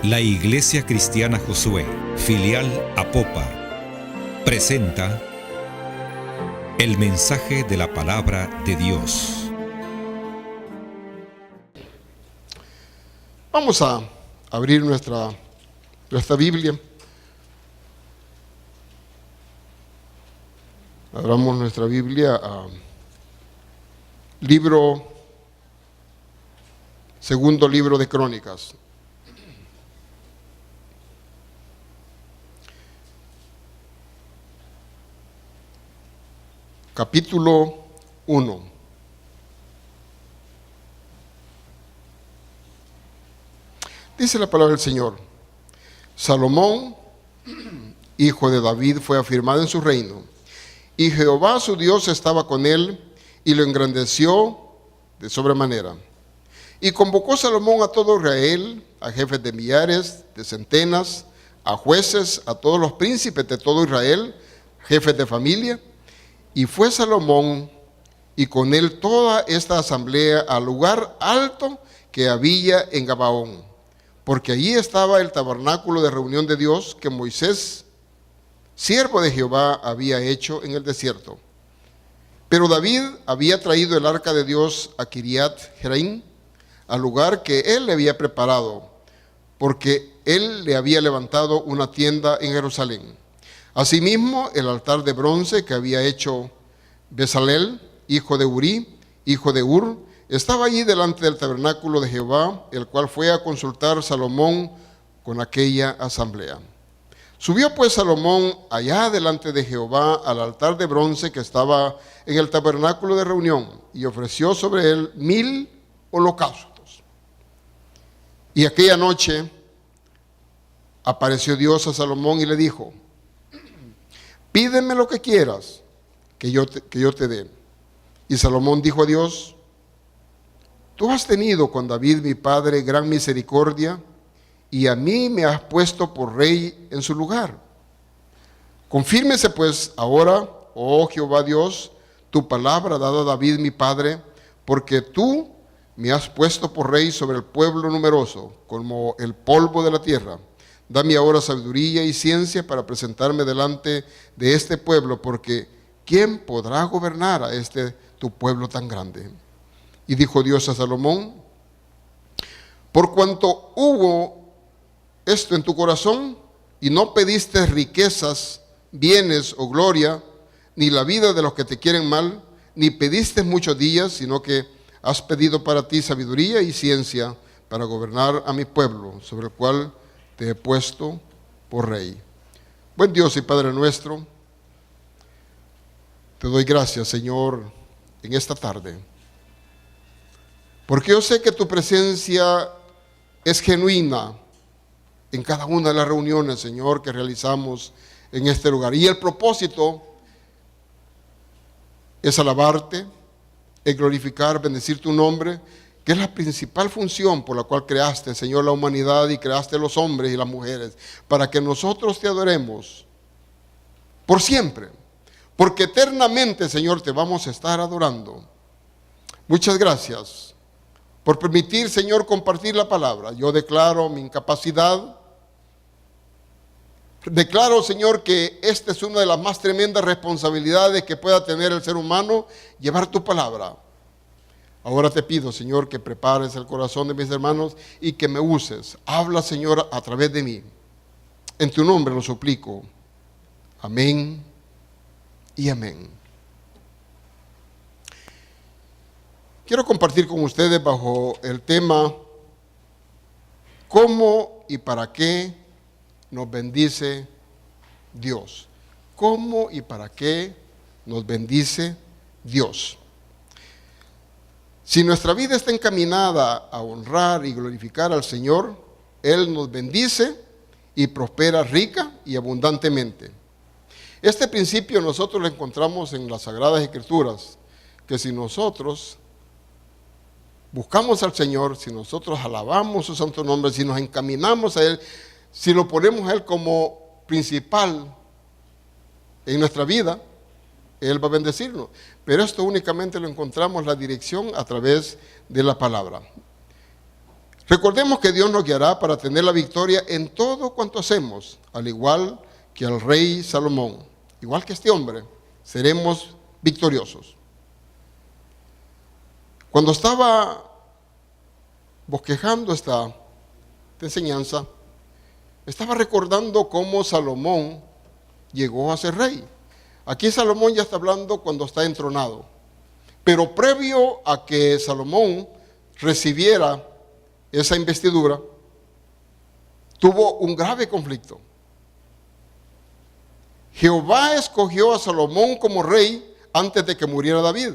La Iglesia Cristiana Josué, filial Apopa, presenta el mensaje de la palabra de Dios. Vamos a abrir nuestra Biblia. Abramos nuestra Biblia a segundo libro de Crónicas. Capítulo 1. Dice la palabra del Señor: Salomón, hijo de David, fue afirmado en su reino, y Jehová su Dios estaba con él, y lo engrandeció de sobremanera. Y convocó Salomón a todo Israel, a jefes de millares, de centenas, a jueces, a todos los príncipes de todo Israel, jefes de familia. Y fue Salomón y con él toda esta asamblea al lugar alto que había en Gabaón, porque allí estaba el tabernáculo de reunión de Dios que Moisés, siervo de Jehová, había hecho en el desierto. Pero David había traído el arca de Dios a Kiriat Jearim, al lugar que él le había preparado, porque él le había levantado una tienda en Jerusalén. Asimismo, el altar de bronce que había hecho Bezalel, hijo de Uri, hijo de Ur, estaba allí delante del tabernáculo de Jehová, el cual fue a consultar Salomón con aquella asamblea. Subió pues Salomón allá delante de Jehová al altar de bronce que estaba en el tabernáculo de reunión, y ofreció sobre él 1000 holocaustos. Y aquella noche apareció Dios a Salomón y le dijo: pídeme lo que quieras, que yo te dé. Y Salomón dijo a Dios: tú has tenido con David mi padre gran misericordia, y a mí me has puesto por rey en su lugar. Confírmese pues ahora, oh Jehová Dios, tu palabra dada a David mi padre, porque tú me has puesto por rey sobre el pueblo numeroso, como el polvo de la tierra. Dame ahora sabiduría y ciencia para presentarme delante de este pueblo, porque ¿quién podrá gobernar a este tu pueblo tan grande? Y dijo Dios a Salomón: por cuanto hubo esto en tu corazón, y no pediste riquezas, bienes o gloria, ni la vida de los que te quieren mal, ni pediste muchos días, sino que has pedido para ti sabiduría y ciencia para gobernar a mi pueblo, sobre el cual te he puesto por rey. Buen Dios y Padre nuestro, te doy gracias, Señor, en esta tarde, porque yo sé que tu presencia es genuina en cada una de las reuniones, Señor, que realizamos en este lugar. Y el propósito es alabarte, es glorificar, bendecir tu nombre, que es la principal función por la cual creaste, Señor, la humanidad, y creaste los hombres y las mujeres, para que nosotros te adoremos por siempre, porque eternamente, Señor, te vamos a estar adorando. Muchas gracias por permitir, Señor, compartir la palabra. Yo declaro mi incapacidad. Declaro, Señor, que esta es una de las más tremendas responsabilidades que pueda tener el ser humano, llevar tu palabra. Ahora te pido, Señor, que prepares el corazón de mis hermanos y que me uses. Habla, Señor, a través de mí. En tu nombre lo suplico. Amén y amén. Quiero compartir con ustedes bajo el tema: ¿cómo y para qué nos bendice Dios? ¿Cómo y para qué nos bendice Dios? Si nuestra vida está encaminada a honrar y glorificar al Señor, Él nos bendice y prospera rica y abundantemente. Este principio nosotros lo encontramos en las Sagradas Escrituras, que si nosotros buscamos al Señor, si nosotros alabamos su santo nombre, si nos encaminamos a Él, si lo ponemos a Él como principal en nuestra vida, Él va a bendecirnos. Pero esto únicamente lo encontramos la dirección a través de la palabra. Recordemos que Dios nos guiará para tener la victoria en todo cuanto hacemos, al igual que al rey Salomón. Igual que este hombre, seremos victoriosos. Cuando estaba bosquejando esta enseñanza, estaba recordando cómo Salomón llegó a ser rey. Aquí Salomón ya está hablando cuando está entronado. Pero previo a que Salomón recibiera esa investidura, tuvo un grave conflicto. Jehová escogió a Salomón como rey antes de que muriera David.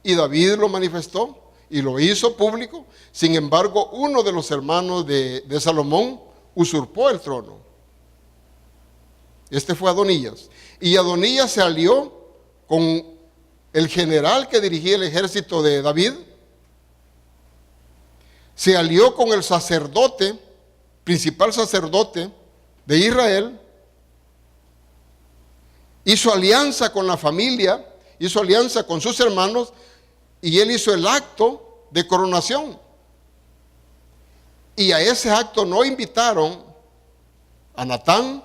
Y David lo manifestó y lo hizo público. Sin embargo, uno de los hermanos de Salomón usurpó el trono. Este fue Adonías. Y Adonías se alió con el general que dirigía el ejército de David. Se alió con el sacerdote, principal sacerdote de Israel. Hizo alianza con la familia, hizo alianza con sus hermanos, y él hizo el acto de coronación. Y a ese acto no invitaron a Natán,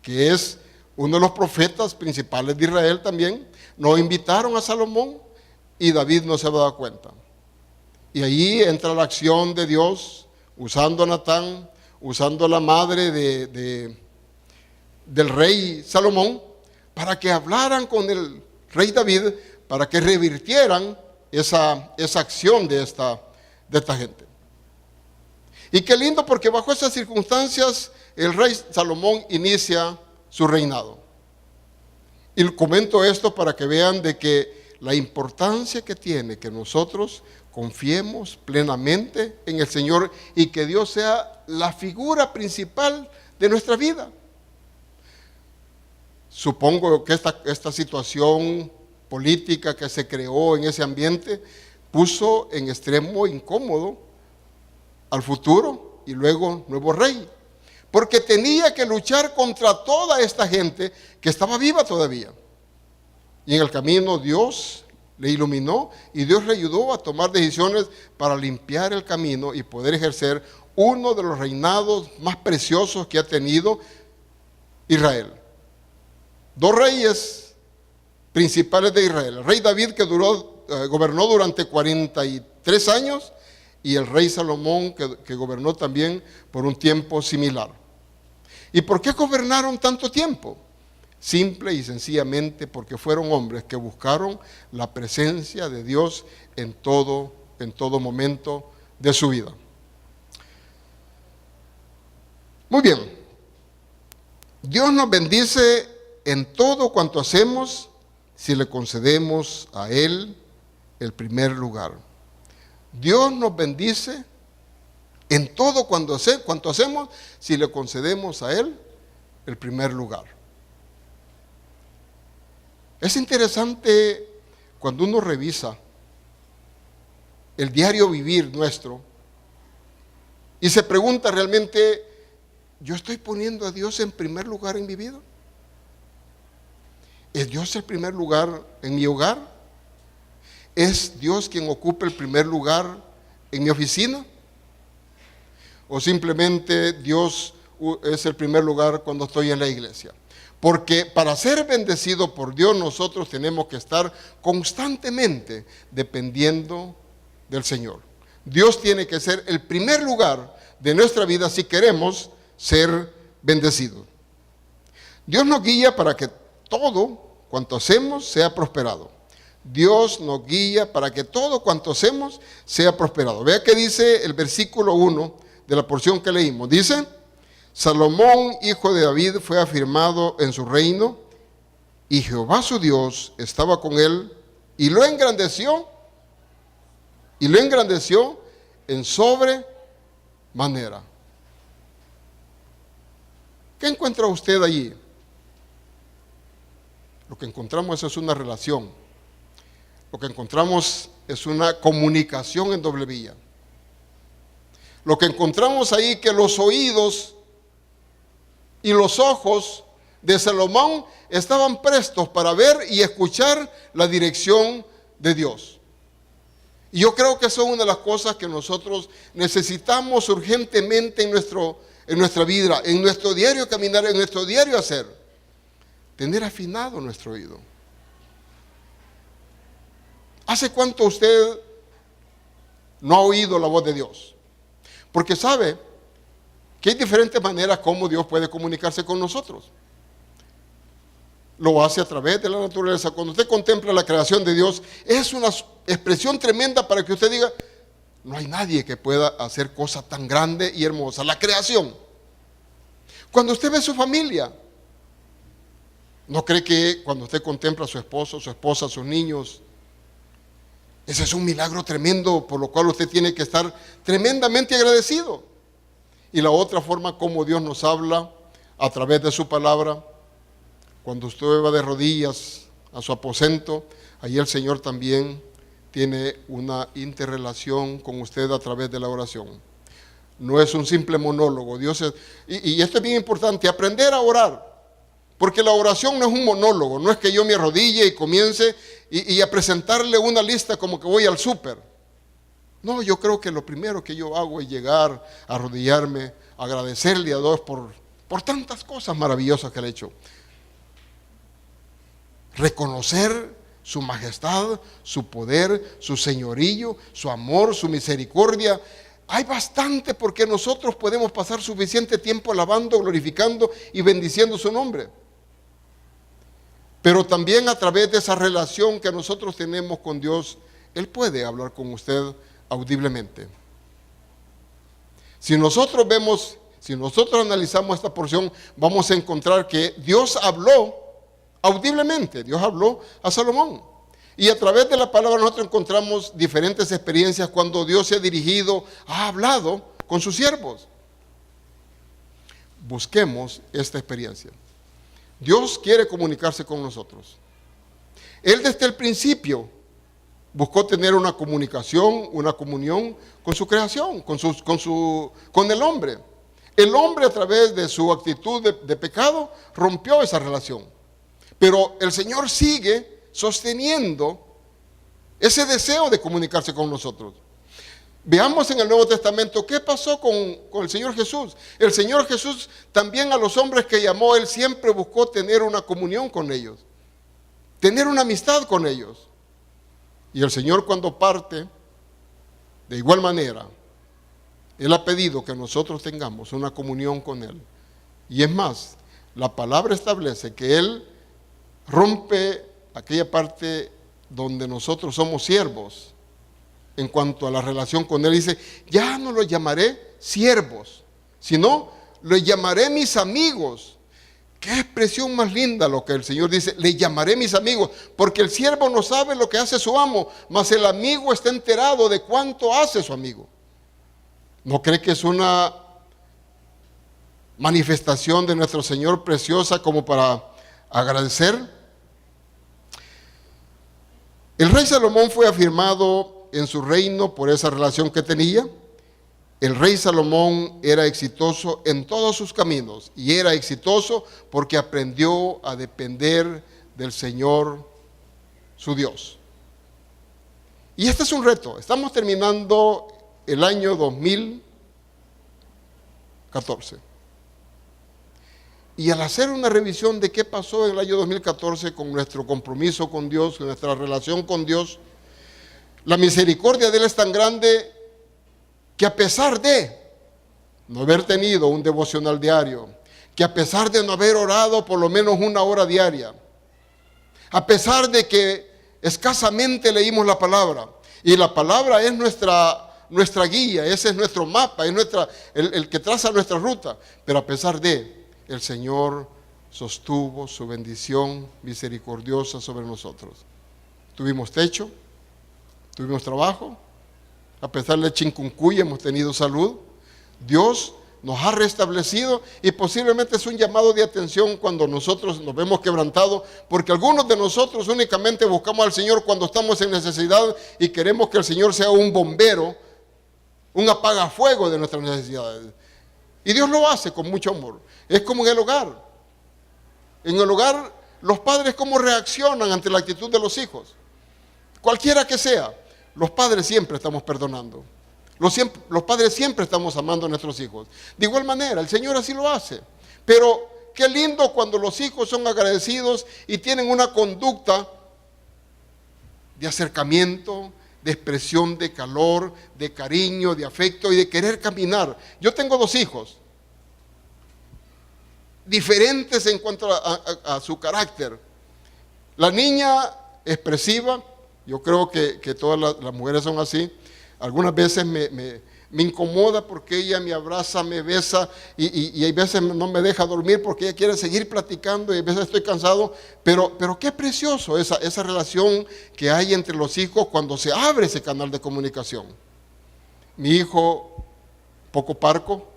que es uno de los profetas principales de Israel también. No invitaron a Salomón, y David no se había dado cuenta. Y ahí entra la acción de Dios, usando a Natán, usando a la madre del rey Salomón, para que hablaran con el rey David, para que revirtieran esa acción de esta gente. Y qué lindo, porque bajo esas circunstancias el rey Salomón inicia su reinado. Y comento esto para que vean de que la importancia que tiene que nosotros confiemos plenamente en el Señor y que Dios sea la figura principal de nuestra vida. Supongo que esta situación política que se creó en ese ambiente puso en extremo incómodo al futuro y luego nuevo rey, porque tenía que luchar contra toda esta gente que estaba viva todavía. Y en el camino Dios le iluminó y Dios le ayudó a tomar decisiones para limpiar el camino y poder ejercer uno de los reinados más preciosos que ha tenido Israel. Dos reyes principales de Israel: el rey David, que gobernó durante 43 años, y el rey Salomón, que gobernó también por un tiempo similar. ¿Y por qué gobernaron tanto tiempo? Simple y sencillamente porque fueron hombres que buscaron la presencia de Dios en todo momento de su vida. Muy bien. Dios nos bendice en todo cuanto hacemos si le concedemos a Él el primer lugar. Dios nos bendice en todo cuanto hacemos si le concedemos a Él el primer lugar. Es interesante cuando uno revisa el diario vivir nuestro y se pregunta realmente: ¿yo estoy poniendo a Dios en primer lugar en mi vida? ¿Es Dios el primer lugar en mi hogar? ¿Es Dios quien ocupa el primer lugar en mi oficina? ¿O simplemente Dios es el primer lugar cuando estoy en la iglesia? Porque para ser bendecido por Dios nosotros tenemos que estar constantemente dependiendo del Señor. Dios tiene que ser el primer lugar de nuestra vida si queremos ser bendecidos. Dios nos guía para que todo cuanto hacemos sea prosperado. Dios nos guía para que todo cuanto hacemos sea prosperado. Vea que dice el versículo 1 de la porción que leímos. Dice: Salomón, hijo de David, fue afirmado en su reino, y Jehová su Dios estaba con él, y lo engrandeció en sobremanera. ¿Qué encuentra usted allí? Lo que encontramos es una relación. Lo que encontramos es una comunicación en doble vía. Lo que encontramos ahí, que los oídos y los ojos de Salomón estaban prestos para ver y escuchar la dirección de Dios. Y yo creo que eso es una de las cosas que nosotros necesitamos urgentemente en nuestra vida, en nuestro diario caminar, en nuestro diario hacer. Tener afinado nuestro oído. ¿Hace cuánto usted no ha oído la voz de Dios? Porque sabe que hay diferentes maneras como Dios puede comunicarse con nosotros. Lo hace a través de la naturaleza. Cuando usted contempla la creación de Dios, es una expresión tremenda para que usted diga, no hay nadie que pueda hacer cosa tan grande y hermosa. La creación. Cuando usted ve su familia, ¿no cree que cuando usted contempla a su esposo, su esposa, sus niños, ese es un milagro tremendo por lo cual usted tiene que estar tremendamente agradecido? Y la otra forma como Dios nos habla a través de su palabra, cuando usted va de rodillas a su aposento, ahí el Señor también tiene una interrelación con usted a través de la oración. No es un simple monólogo. Y esto es bien importante, aprender a orar. Porque la oración no es un monólogo, no es que yo me arrodille y comience y a presentarle una lista como que voy al súper. No, yo creo que lo primero que yo hago es llegar, a arrodillarme, agradecerle a Dios por tantas cosas maravillosas que le ha hecho. Reconocer su majestad, su poder, su señorío, su amor, su misericordia. Hay bastante porque nosotros podemos pasar suficiente tiempo alabando, glorificando y bendiciendo su nombre. Pero también a través de esa relación que nosotros tenemos con Dios, Él puede hablar con usted audiblemente. Si nosotros analizamos esta porción, vamos a encontrar que Dios habló audiblemente. Dios habló a Salomón. Y a través de la palabra nosotros encontramos diferentes experiencias cuando Dios se ha dirigido, ha hablado con sus siervos. Busquemos esta experiencia. Dios quiere comunicarse con nosotros. Él desde el principio buscó tener una comunicación, una comunión con su creación, con el hombre. El hombre a través de su actitud de pecado rompió esa relación. Pero el Señor sigue sosteniendo ese deseo de comunicarse con nosotros. Veamos en el Nuevo Testamento qué pasó con el Señor Jesús. El Señor Jesús también a los hombres que llamó, Él siempre buscó tener una comunión con ellos, tener una amistad con ellos. Y el Señor cuando parte, de igual manera, Él ha pedido que nosotros tengamos una comunión con Él. Y es más, la palabra establece que Él rompe aquella parte donde nosotros somos siervos en cuanto a la relación con Él. Dice, ya no los llamaré siervos, sino los llamaré mis amigos. Qué expresión más linda lo que el Señor dice, le llamaré mis amigos, porque el siervo no sabe lo que hace su amo, mas el amigo está enterado de cuánto hace su amigo. ¿No cree que es una manifestación de nuestro Señor preciosa como para agradecer? El rey Salomón fue afirmado en su reino por esa relación que tenía. El rey Salomón era exitoso en todos sus caminos y era exitoso porque aprendió a depender del Señor, su Dios. Y este es un reto. Estamos terminando el año 2014. Y al hacer una revisión de qué pasó en el año 2014 con nuestro compromiso con Dios, con nuestra relación con Dios, la misericordia de Él es tan grande que a pesar de no haber tenido un devocional diario, que a pesar de no haber orado por lo menos 1 hora diaria, a pesar de que escasamente leímos la palabra, y la palabra es nuestra guía, ese es nuestro mapa, es el que traza nuestra ruta, pero a pesar de, el Señor sostuvo su bendición misericordiosa sobre nosotros. Tuvimos techo, tuvimos trabajo, a pesar de chikungunya hemos tenido salud. Dios nos ha restablecido y posiblemente es un llamado de atención cuando nosotros nos vemos quebrantados, porque algunos de nosotros únicamente buscamos al Señor cuando estamos en necesidad y queremos que el Señor sea un bombero, un apagafuego de nuestras necesidades. Y Dios lo hace con mucho amor. Es como en el hogar. En el hogar, los padres cómo reaccionan ante la actitud de los hijos. Cualquiera que sea. los padres siempre estamos perdonando. Los padres siempre estamos amando a nuestros hijos. De igual manera, el Señor así lo hace. Pero qué lindo cuando los hijos son agradecidos y tienen una conducta de acercamiento, de expresión de calor, de cariño, de afecto y de querer caminar. Yo tengo 2 hijos, diferentes en cuanto a su carácter. La niña expresiva, yo creo que todas las mujeres son así. Algunas veces me incomoda porque ella me abraza, me besa y hay veces no me deja dormir porque ella quiere seguir platicando y a veces estoy cansado. Pero qué precioso esa relación que hay entre los hijos cuando se abre ese canal de comunicación. Mi hijo, poco parco,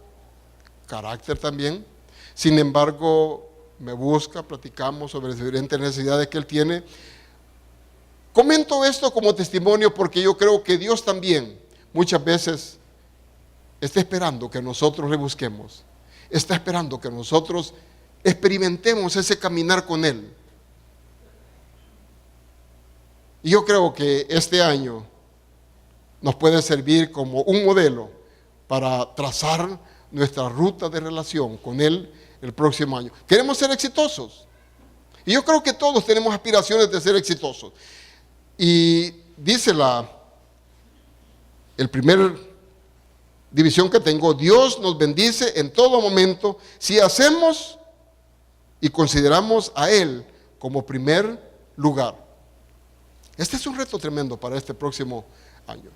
carácter también. Sin embargo, me busca, platicamos sobre las diferentes necesidades que él tiene. Comento esto como testimonio porque yo creo que Dios también muchas veces está esperando que nosotros le busquemos. Está esperando que nosotros experimentemos ese caminar con Él. Y yo creo que este año nos puede servir como un modelo para trazar nuestra ruta de relación con Él el próximo año. Queremos ser exitosos. Y yo creo que todos tenemos aspiraciones de ser exitosos. Y dice el primer división que tengo: Dios nos bendice en todo momento si hacemos y consideramos a Él como primer lugar. Este es un reto tremendo para este próximo año.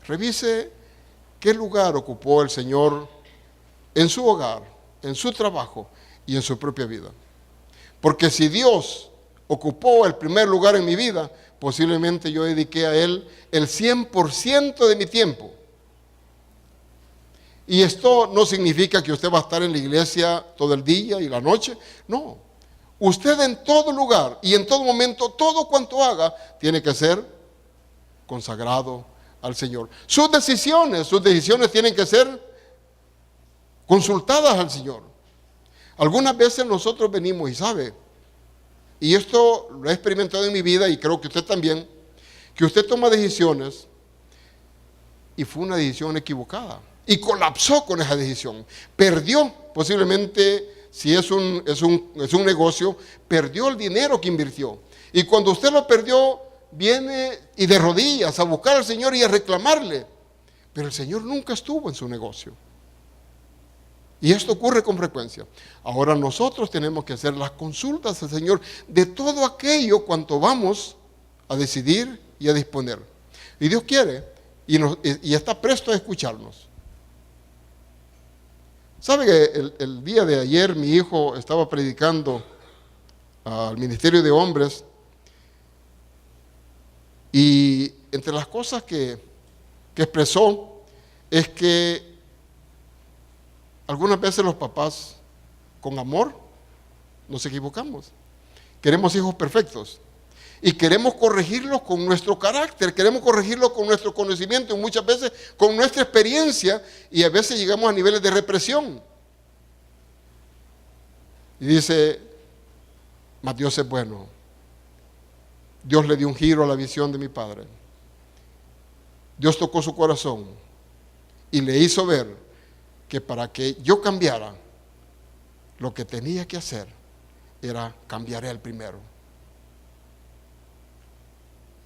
Revise qué lugar ocupó el Señor en su hogar, en su trabajo y en su propia vida. Porque si Dios ocupó el primer lugar en mi vida, posiblemente yo dediqué a Él el 100% de mi tiempo. Y esto no significa que usted va a estar en la iglesia todo el día y la noche. No. Usted en todo lugar y en todo momento, todo cuanto haga, tiene que ser consagrado al Señor. Sus decisiones tienen que ser consultadas al Señor. Algunas veces nosotros venimos y sabe, y esto lo he experimentado en mi vida y creo que usted también, que usted toma decisiones y fue una decisión equivocada y colapsó con esa decisión. Perdió posiblemente, si es un negocio, perdió el dinero que invirtió. Y cuando usted lo perdió, viene y de rodillas a buscar al Señor y a reclamarle. Pero el Señor nunca estuvo en su negocio. Y esto ocurre con frecuencia. Ahora nosotros tenemos que hacer las consultas al Señor de todo aquello cuanto vamos a decidir y a disponer. Y Dios quiere y está presto a escucharnos. ¿Sabe que el día de ayer mi hijo estaba predicando al Ministerio de Hombres? Y entre las cosas que expresó es que algunas veces los papás, con amor, nos equivocamos. Queremos hijos perfectos y queremos corregirlos con nuestro carácter, queremos corregirlos con nuestro conocimiento y muchas veces con nuestra experiencia, y a veces llegamos a niveles de represión. Y dice, mas Dios es bueno. Dios le dio un giro a la visión de mi padre. Dios tocó su corazón y le hizo ver que para que yo cambiara, lo que tenía que hacer era cambiar él primero.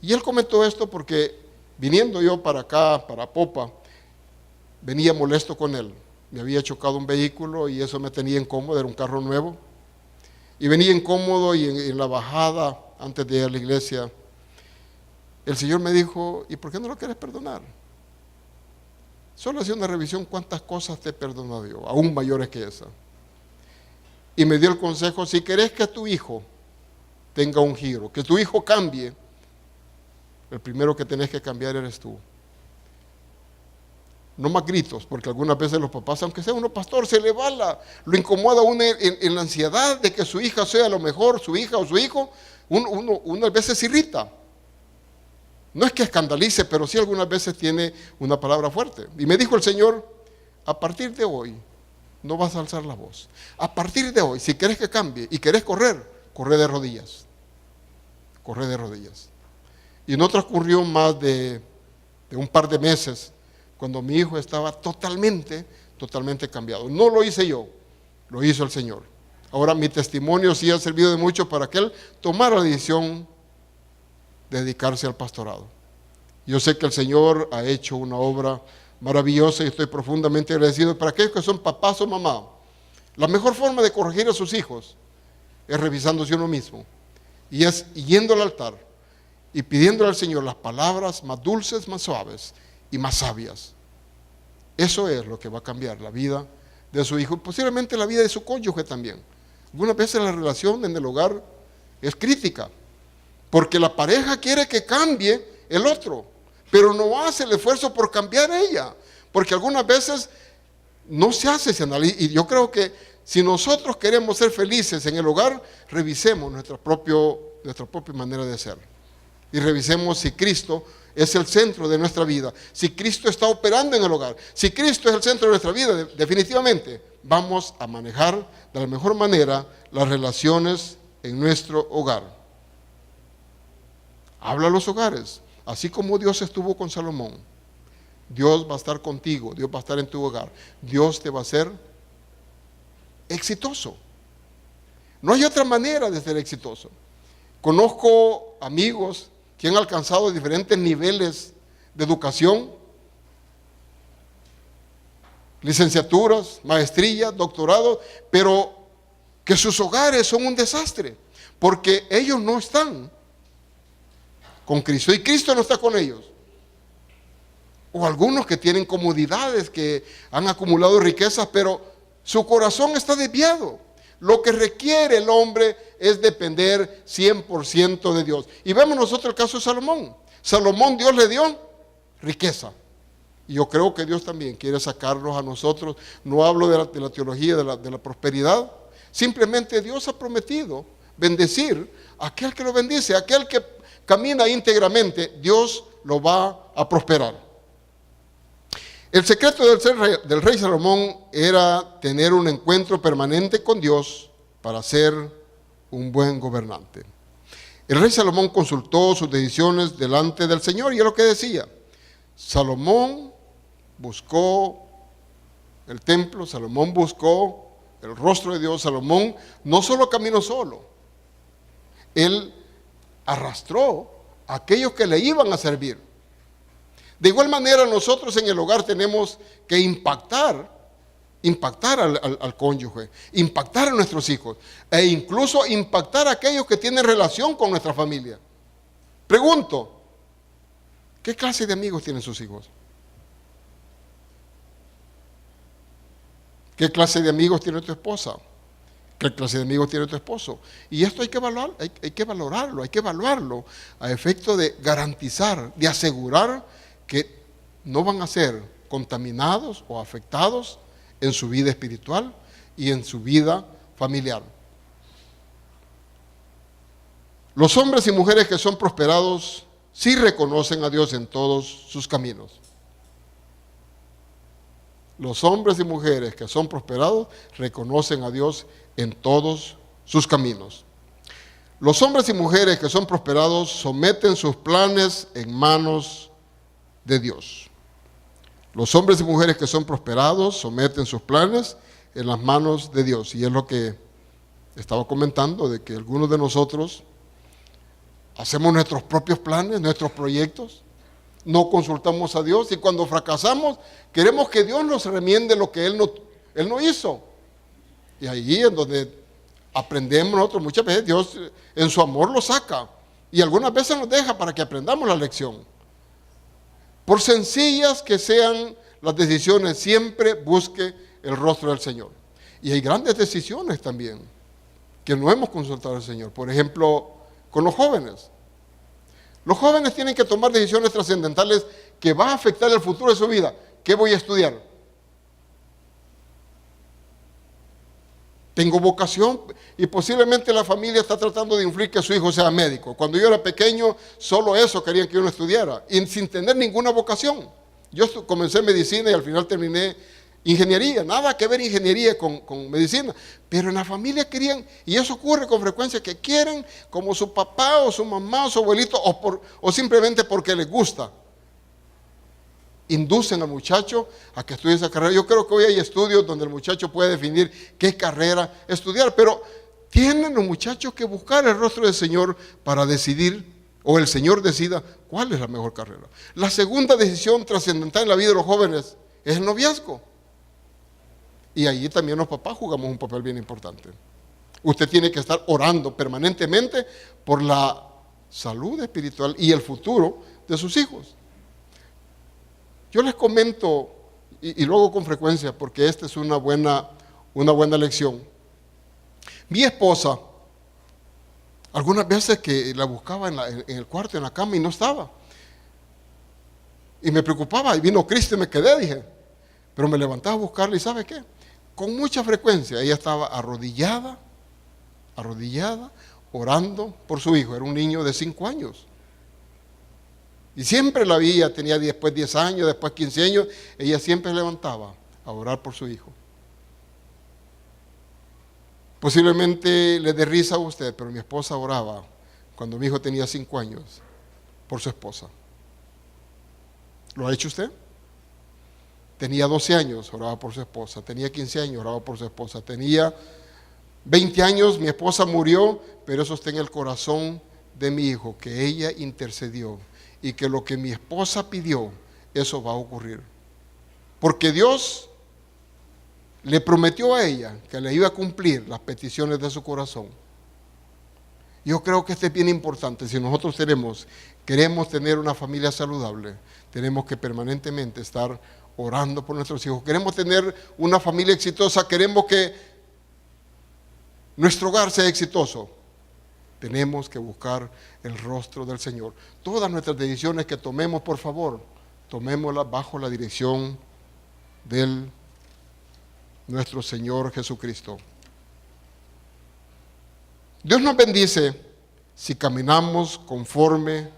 Y él comentó esto porque viniendo yo para acá, para Popa, venía molesto con él. Me había chocado un vehículo y eso me tenía incómodo, era un carro nuevo. Y venía incómodo y en la bajada, antes de ir a la iglesia, el Señor me dijo, ¿y por qué no lo quieres perdonar? Solo hacía una revisión, ¿cuántas cosas te he perdonado yo? Aún mayores que esa. Y me dio el consejo, si querés que tu hijo tenga un giro, que tu hijo cambie, el primero que tenés que cambiar eres tú. No más gritos, porque algunas veces los papás, aunque sea uno pastor, se le va lo incomoda a uno en la ansiedad de que su hija sea lo mejor, su hija o su hijo, uno a veces se irrita. No es que escandalice, pero sí algunas veces tiene una palabra fuerte. Y me dijo el Señor, a partir de hoy no vas a alzar la voz. A partir de hoy, si querés que cambie y querés correr, corre de rodillas. Corre de rodillas. Y no transcurrió más de un par de meses cuando mi hijo estaba totalmente cambiado. No lo hice yo, lo hizo el Señor. Ahora mi testimonio sí ha servido de mucho para que él tomara la decisión de dedicarse al pastorado. Yo sé que el Señor ha hecho una obra maravillosa y estoy profundamente agradecido. Para aquellos que son papás o mamás, la mejor forma de corregir a sus hijos es revisándose uno mismo y es yendo al altar y pidiéndole al Señor las palabras más dulces, más suaves y más sabias. Eso es lo que va a cambiar la vida de su hijo, posiblemente la vida de su cónyuge también. Algunas veces la relación en el hogar es crítica, porque la pareja quiere que cambie el otro, pero no hace el esfuerzo por cambiar ella, porque algunas veces no se hace ese análisis. Y yo creo que si nosotros queremos ser felices en el hogar, revisemos nuestra propia manera de ser. Y revisemos si Cristo es el centro de nuestra vida, si Cristo está operando en el hogar, si Cristo es el centro de nuestra vida. Definitivamente vamos a manejar de la mejor manera las relaciones en nuestro hogar. Habla a los hogares, así como Dios estuvo con Salomón. Dios va a estar contigo, Dios va a estar en tu hogar, Dios te va a hacer exitoso. No hay otra manera de ser exitoso. Conozco amigos que han alcanzado diferentes niveles de educación, licenciaturas, maestrías, doctorados, pero que sus hogares son un desastre, porque ellos no están con Cristo y Cristo no está con ellos. O algunos que tienen comodidades, que han acumulado riquezas, pero su corazón está desviado. Lo que requiere el hombre es depender 100% de Dios. Y vemos nosotros el caso de Salomón. Salomón, Dios le dio riqueza. Y yo creo que Dios también quiere sacarnos a nosotros. No hablo de la teología de la prosperidad. Simplemente Dios ha prometido bendecir a aquel que lo bendice, a aquel que camina íntegramente. Dios lo va a prosperar. El secreto del rey Salomón era tener un encuentro permanente con Dios para ser un buen gobernante. El rey Salomón consultó sus decisiones delante del Señor y es lo que decía. Salomón buscó el templo, Salomón buscó el rostro de Dios. Salomón no solo caminó solo, él arrastró a aquellos que le iban a servir. De igual manera nosotros en el hogar tenemos que impactar al cónyuge, impactar a nuestros hijos e incluso impactar a aquellos que tienen relación con nuestra familia. Pregunto, ¿qué clase de amigos tienen sus hijos? ¿Qué clase de amigos tiene tu esposa? ¿Qué clase de amigos tiene tu esposo? Y esto hay que evaluarlo a efecto de garantizar, de asegurar que no van a ser contaminados o afectados en su vida espiritual y en su vida familiar. Los hombres y mujeres que son prosperados sí reconocen a Dios en todos sus caminos. Los hombres y mujeres que son prosperados reconocen a Dios en todos sus caminos. Los hombres y mujeres que son prosperados someten sus planes en manos de Dios. Los hombres y mujeres que son prosperados someten sus planes en las manos de Dios. Y es lo que estaba comentando, de que algunos de nosotros hacemos nuestros propios planes, nuestros proyectos, no consultamos a Dios y cuando fracasamos queremos que Dios nos remiende lo que Él no hizo. Y ahí es donde aprendemos nosotros. Muchas veces Dios en su amor lo saca y algunas veces nos deja para que aprendamos la lección. Por sencillas que sean las decisiones, siempre busque el rostro del Señor. Y hay grandes decisiones también que no hemos consultado al Señor. Por ejemplo, con los jóvenes. Los jóvenes tienen que tomar decisiones trascendentales que van a afectar el futuro de su vida. ¿Qué voy a estudiar? Tengo vocación y posiblemente la familia está tratando de influir que su hijo sea médico. Cuando yo era pequeño, solo eso querían que yo no estudiara y sin tener ninguna vocación. Yo comencé medicina y al final terminé ingeniería, nada que ver ingeniería con medicina, pero en la familia querían, y eso ocurre con frecuencia, que quieren como su papá o su mamá o su abuelito, o simplemente porque les gusta. Inducen al muchacho a que estudie esa carrera. Yo creo que hoy hay estudios donde el muchacho puede definir qué carrera estudiar, pero tienen los muchachos que buscar el rostro del Señor para decidir, o el Señor decida cuál es la mejor carrera. La segunda decisión trascendental en la vida de los jóvenes es el noviazgo. Y ahí también los papás jugamos un papel bien importante. Usted tiene que estar orando permanentemente por la salud espiritual y el futuro de sus hijos. Yo les comento, y lo hago con frecuencia, porque esta es una buena lección. Mi esposa, algunas veces que la buscaba en el cuarto, en la cama, y no estaba. Y me preocupaba, y vino Cristo y me quedé, dije. Pero me levantaba a buscarla, y ¿sabe qué? Con mucha frecuencia ella estaba arrodillada, orando por su hijo. Era un niño de 5 años. Y siempre la veía, tenía después 10 años, después 15 años, ella siempre se levantaba a orar por su hijo. Posiblemente le dé risa a usted, pero mi esposa oraba cuando mi hijo tenía 5 años por su esposa. ¿Lo ha hecho usted? Tenía 12 años, oraba por su esposa. Tenía 15 años, oraba por su esposa. Tenía 20 años, mi esposa murió, pero eso está en el corazón de mi hijo, que ella intercedió. Y que lo que mi esposa pidió, eso va a ocurrir. Porque Dios le prometió a ella que le iba a cumplir las peticiones de su corazón. Yo creo que esto es bien importante. Si nosotros queremos tener una familia saludable, tenemos que permanentemente estar orando por nuestros hijos. Queremos tener una familia exitosa, queremos que nuestro hogar sea exitoso. Tenemos que buscar el rostro del Señor. Todas nuestras decisiones que tomemos, por favor, tomémoslas bajo la dirección de nuestro Señor Jesucristo. Dios nos bendice si caminamos conforme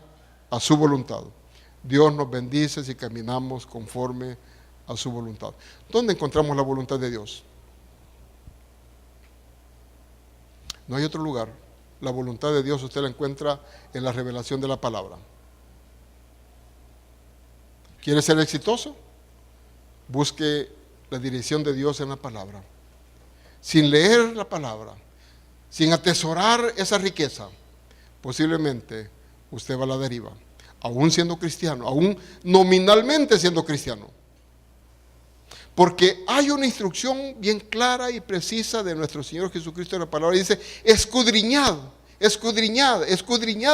a su voluntad. Dios nos bendice si caminamos conforme a su voluntad. ¿Dónde encontramos la voluntad de Dios? No hay otro lugar. La voluntad de Dios usted la encuentra en la revelación de la palabra. ¿Quiere ser exitoso? Busque la dirección de Dios en la palabra. Sin leer la palabra, sin atesorar esa riqueza, posiblemente usted va a la deriva, aún siendo cristiano, aún nominalmente siendo cristiano. Porque hay una instrucción bien clara y precisa de nuestro Señor Jesucristo en la palabra. Dice, escudriñad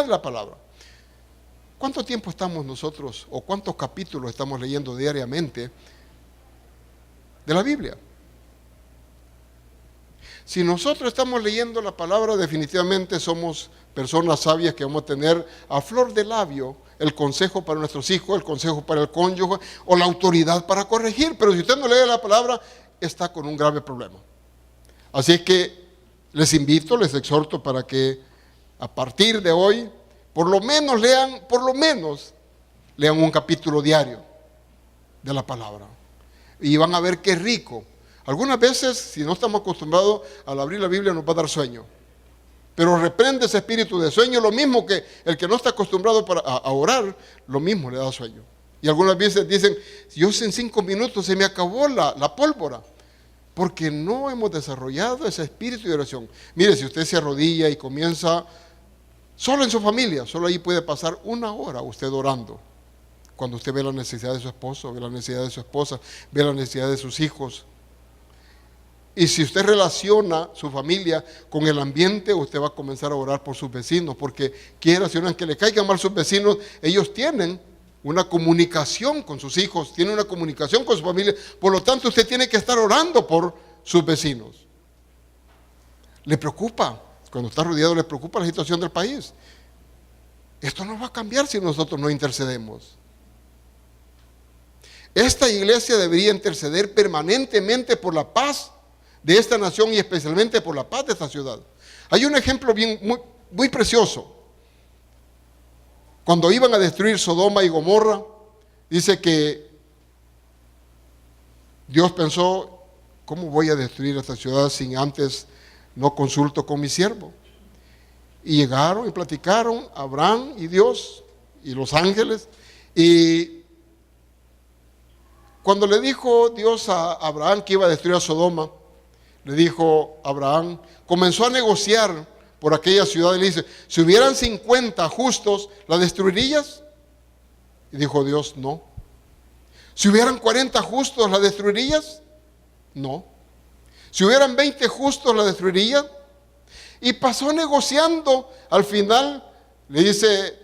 la palabra. ¿Cuánto tiempo estamos nosotros, o cuántos capítulos estamos leyendo diariamente de la Biblia? Si nosotros estamos leyendo la palabra, definitivamente somos personas sabias que vamos a tener a flor de labio el consejo para nuestros hijos, el consejo para el cónyuge o la autoridad para corregir. Pero si usted no lee la palabra, está con un grave problema. Así es que les invito, les exhorto para que a partir de hoy, por lo menos lean un capítulo diario de la palabra. Y van a ver qué rico. Algunas veces, si no estamos acostumbrados, al abrir la Biblia nos va a dar sueño. Pero reprende ese espíritu de sueño, lo mismo que el que no está acostumbrado a orar, lo mismo le da sueño. Y algunas veces dicen, yo en 5 minutos se me acabó la pólvora, porque no hemos desarrollado ese espíritu de oración. Mire, si usted se arrodilla y comienza solo en su familia, solo ahí puede pasar 1 hora usted orando. Cuando usted ve la necesidad de su esposo, ve la necesidad de su esposa, ve la necesidad de sus hijos. Y si usted relaciona su familia con el ambiente, usted va a comenzar a orar por sus vecinos, porque quiera si no que le caigan mal sus vecinos, ellos tienen una comunicación con sus hijos, tienen una comunicación con su familia, por lo tanto usted tiene que estar orando por sus vecinos. ¿Le preocupa? Cuando está rodeado, ¿le preocupa la situación del país? Esto no va a cambiar si nosotros no intercedemos. Esta iglesia debería interceder permanentemente por la paz de esta nación y especialmente por la paz de esta ciudad. Hay un ejemplo muy precioso. Cuando iban a destruir Sodoma y Gomorra, dice que Dios pensó, ¿cómo voy a destruir esta ciudad sin antes no consulto con mi siervo? Y llegaron y platicaron Abraham y Dios y los ángeles. Y cuando le dijo Dios a Abraham que iba a destruir a Sodoma, le dijo Abraham, comenzó a negociar por aquella ciudad y le dice, si hubieran 50 justos, ¿la destruirías? Y dijo Dios, no. Si hubieran 40 justos, ¿la destruirías? No. Si hubieran 20 justos, ¿la destruirías? Y pasó negociando. Al final le dice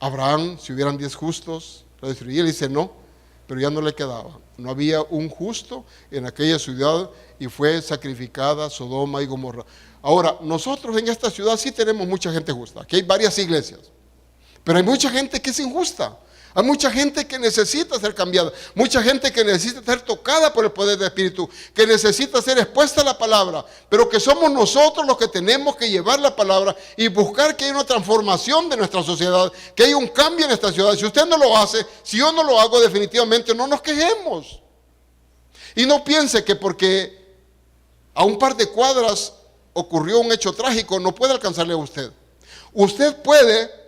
Abraham, si hubieran 10 justos, ¿la destruiría? Le dice, no, pero ya no le quedaba. No había un justo en aquella ciudad y fue sacrificada Sodoma y Gomorra. Ahora, nosotros en esta ciudad sí tenemos mucha gente justa. Aquí hay varias iglesias, pero hay mucha gente que es injusta. Hay mucha gente que necesita ser cambiada, mucha gente que necesita ser tocada por el poder del Espíritu, que necesita ser expuesta a la palabra, pero que somos nosotros los que tenemos que llevar la palabra y buscar que haya una transformación de nuestra sociedad, que haya un cambio en esta ciudad. Si usted no lo hace, si yo no lo hago, definitivamente no nos quejemos. Y no piense que porque a un par de cuadras ocurrió un hecho trágico, no puede alcanzarle a usted. Usted puede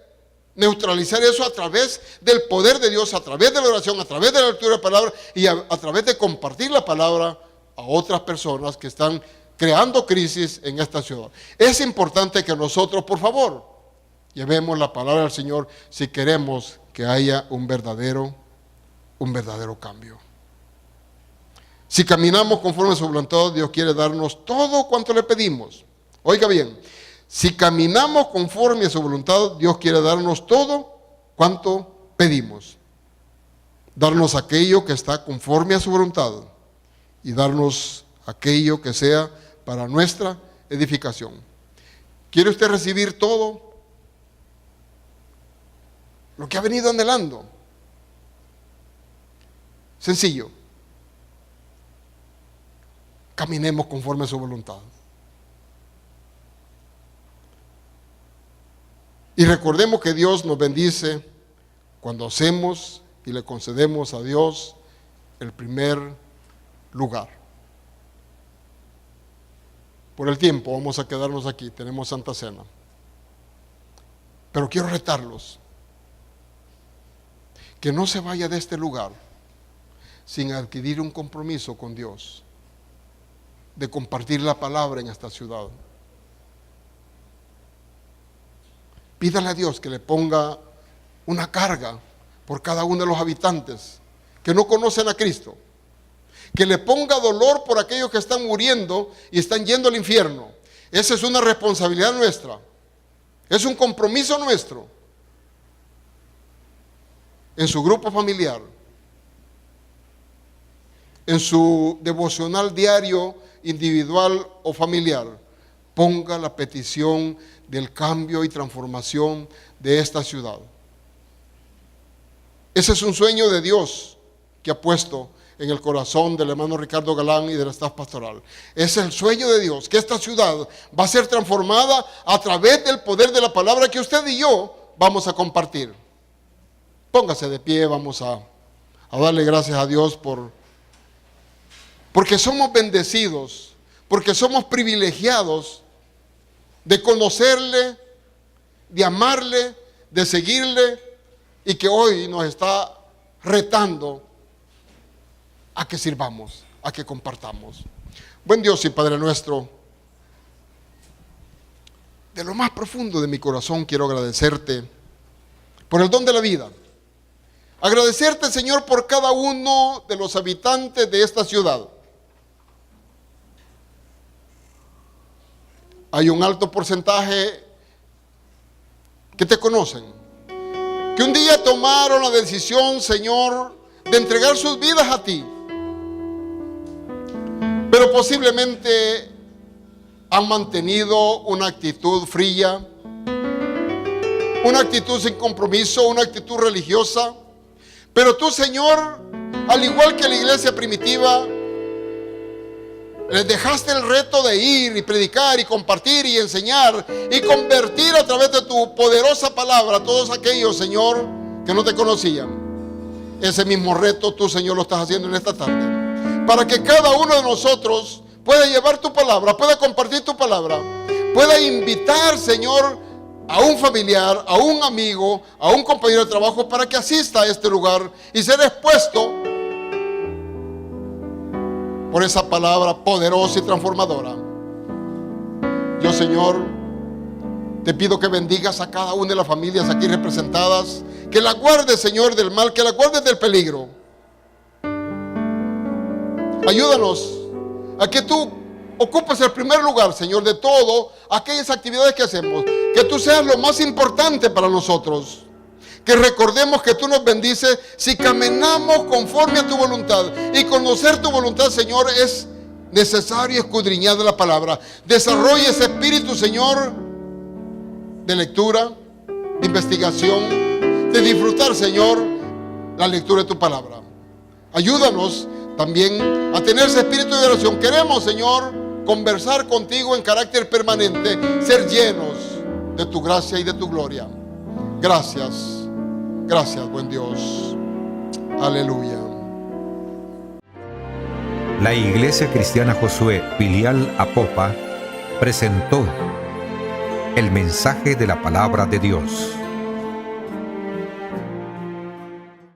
neutralizar eso a través del poder de Dios, a través de la oración, a través de la lectura de la palabra y a través de compartir la palabra a otras personas que están creando crisis en esta ciudad. Es importante que nosotros, por favor, llevemos la palabra del Señor si queremos que haya un verdadero cambio. Si caminamos conforme a su voluntad, Dios quiere darnos todo cuanto le pedimos. Oiga bien, si caminamos conforme a su voluntad, Dios quiere darnos todo cuanto pedimos. Darnos aquello que está conforme a su voluntad y darnos aquello que sea para nuestra edificación. ¿Quiere usted recibir todo lo que ha venido anhelando? Sencillo. Caminemos conforme a su voluntad. Y recordemos que Dios nos bendice cuando hacemos y le concedemos a Dios el primer lugar. Por el tiempo vamos a quedarnos aquí, tenemos Santa Cena. Pero quiero retarlos, que no se vaya de este lugar sin adquirir un compromiso con Dios, de compartir la palabra en esta ciudad. Pídale a Dios que le ponga una carga por cada uno de los habitantes que no conocen a Cristo. Que le ponga dolor por aquellos que están muriendo y están yendo al infierno. Esa es una responsabilidad nuestra. Es un compromiso nuestro. En su grupo familiar, en su devocional diario, individual o familiar, ponga la petición del cambio y transformación de esta ciudad. Ese es un sueño de Dios que ha puesto en el corazón del hermano Ricardo Galán y del staff pastoral. Es el sueño de Dios, que esta ciudad va a ser transformada a través del poder de la palabra que usted y yo vamos a compartir. Póngase de pie, vamos a darle gracias a Dios porque somos bendecidos, porque somos privilegiados de conocerle, de amarle, de seguirle, y que hoy nos está retando a que sirvamos, a que compartamos. Buen Dios y Padre nuestro, de lo más profundo de mi corazón quiero agradecerte por el don de la vida. Agradecerte, Señor, por cada uno de los habitantes de esta ciudad. Hay un alto porcentaje que te conocen, que un día tomaron la decisión, Señor, de entregar sus vidas a ti, pero posiblemente han mantenido una actitud fría, una actitud sin compromiso, una actitud religiosa. Pero tú, Señor, al igual que la iglesia primitiva, les dejaste el reto de ir y predicar y compartir y enseñar y convertir a través de tu poderosa palabra a todos aquellos, Señor, que no te conocían. Ese mismo reto tú, Señor, lo estás haciendo en esta tarde, para que cada uno de nosotros pueda llevar tu palabra, pueda compartir tu palabra, pueda invitar, Señor, a un familiar, a un amigo, a un compañero de trabajo, para que asista a este lugar y ser expuesto por esa palabra poderosa y transformadora. Yo, Señor, te pido que bendigas a cada una de las familias aquí representadas, que la guardes, Señor, del mal, que la guardes del peligro. Ayúdanos a que tú ocupes el primer lugar, Señor, de todo aquellas actividades que hacemos. Que tú seas lo más importante para nosotros. Que recordemos que tú nos bendices si caminamos conforme a tu voluntad. Y conocer tu voluntad, Señor, es necesario escudriñar de la palabra. Desarrolla ese espíritu, Señor, de lectura, de investigación, de disfrutar, Señor, la lectura de tu palabra. Ayúdanos también a tener ese espíritu de oración. Queremos, Señor, conversar contigo en carácter permanente, ser llenos de tu gracia y de tu gloria. Gracias, gracias, buen Dios. Aleluya. La Iglesia Cristiana Josué, filial Apopa, presentó el mensaje de la palabra de Dios.